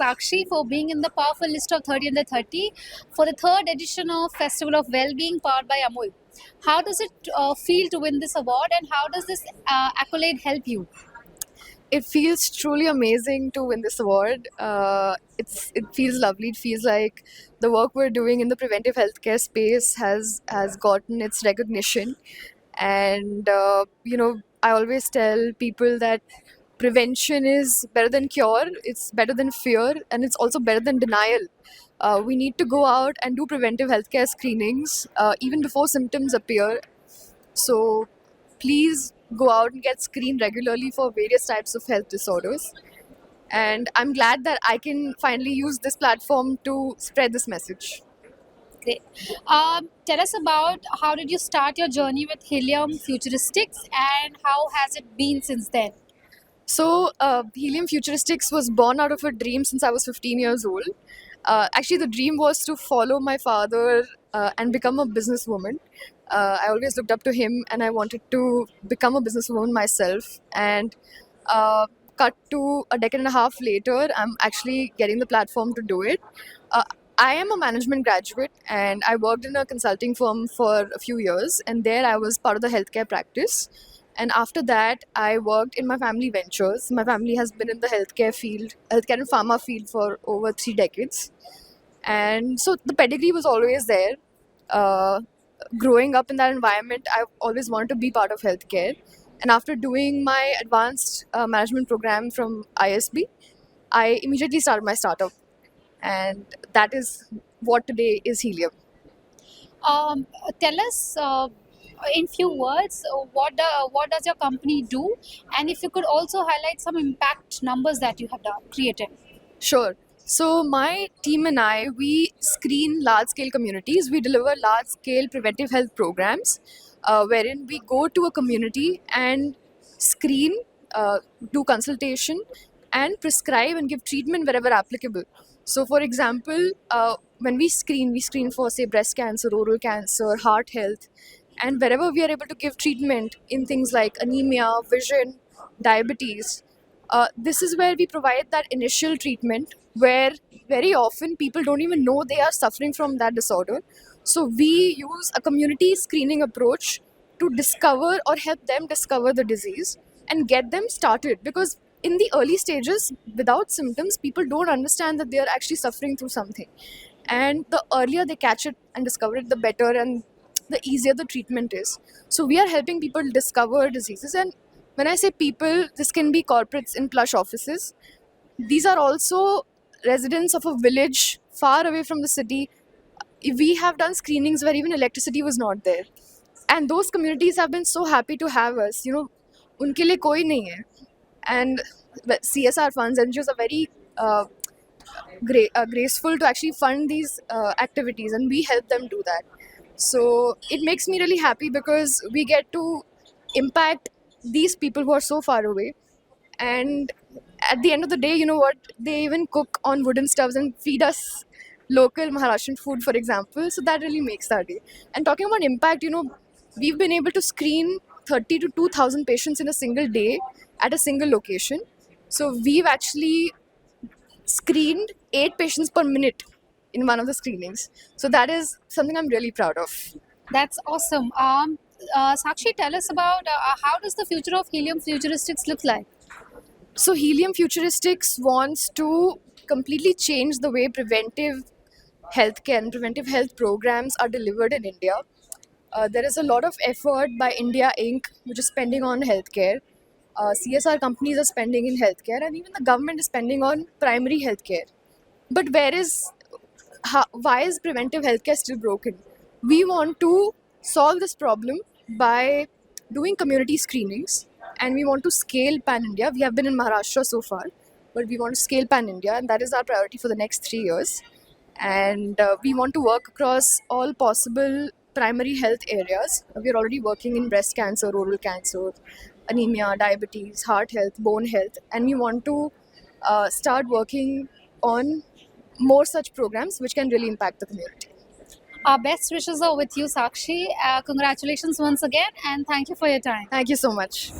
Sakshi for being in the powerful list of 30 under 30 for the third edition of Festival of Wellbeing powered by Amul. How does it feel to win this award, and how does this accolade help you? It feels truly amazing to win this award. It feels lovely. It feels like the work we're doing in the preventive healthcare space has gotten its recognition. And I always tell people that prevention is better than cure. It's better than fear, and it's also better than denial. We need to go out and do preventive healthcare screenings even before symptoms appear. So please go out and get screened regularly for various types of health disorders. And I'm glad that I can finally use this platform to spread this message. Great. Tell us about how did you start your journey with Helium Futuristics, and how has it been since then? So, Helium Futuristics was born out of a dream since I was 15 years old. Actually, the dream was to follow my father and become a businesswoman. I always looked up to him and I wanted to become a businesswoman myself. And cut to a decade and a half later, I'm actually getting the platform to do it. Uh, I am a management graduate and I worked in a consulting firm for a few years, and there I was part of the healthcare practice. And after that, I worked in my family ventures. My family has been in the healthcare and pharma field for over 3 decades. And so the pedigree was always there. Uh, Growing up in that environment, I always wanted to be part of healthcare. And after doing my advanced management program from ISB, I immediately started my startup. And that is what today is Helium. Tell us in few words what does your company do, and if you could also highlight some impact numbers that you have created. Sure. So my team and I, we screen large-scale communities. We deliver large-scale preventive health programs, wherein we go to a community and screen, do consultation, and prescribe and give treatment wherever applicable. So, for example, when we screen for say breast cancer, oral cancer, heart health, and wherever we are able to give treatment in things like anemia, vision, diabetes, this is where we provide that initial treatment where very often people don't even know they are suffering from that disorder. So we use a community screening approach to discover or help them discover the disease and get them started, because in the early stages without symptoms people don't understand that they are actually suffering through something, and the earlier they catch it and discover it, the better and the easier the treatment is. So we are helping people discover diseases. And when I say people, this can be corporates in plush offices. These are also residents of a village far away from the city. We have done screenings where even electricity was not there. And those communities have been so happy to have us. उनके लिए कोई नहीं है. And CSR funds, NGOs are very graceful to actually fund these activities, and we help them do that. So it makes me really happy because we get to impact these people who are so far away. And at the end of the day, you know what? They even cook on wooden stoves and feed us local Maharashtrian food, for example. So that really makes our day. And talking about impact, we've been able to screen 30 to 2,000 patients in a single day at a single location. So we've actually screened 8 patients per minute in one of the screenings. So that is something I'm really proud of. That's awesome. Sakshi, tell us about how does the future of Helium Futuristics look like? So Helium Futuristics wants to completely change the way preventive healthcare and preventive health programs are delivered in India. There is a lot of effort by India Inc., which is spending on healthcare. CSR companies are spending in healthcare, and even the government is spending on primary healthcare. But why is preventive healthcare still broken? We want to solve this problem by doing community screenings, and we want to scale pan India. We have been in Maharashtra so far, but we want to scale pan India, and that is our priority for the next 3 years. And we want to work across all possible primary health areas. We are already working in breast cancer, oral cancer, anemia, diabetes, heart health, bone health, and we want to start working on more such programs which can really impact the community. Our best wishes are with you, Sakshi. Congratulations once again, and thank you for your time. Thank you so much.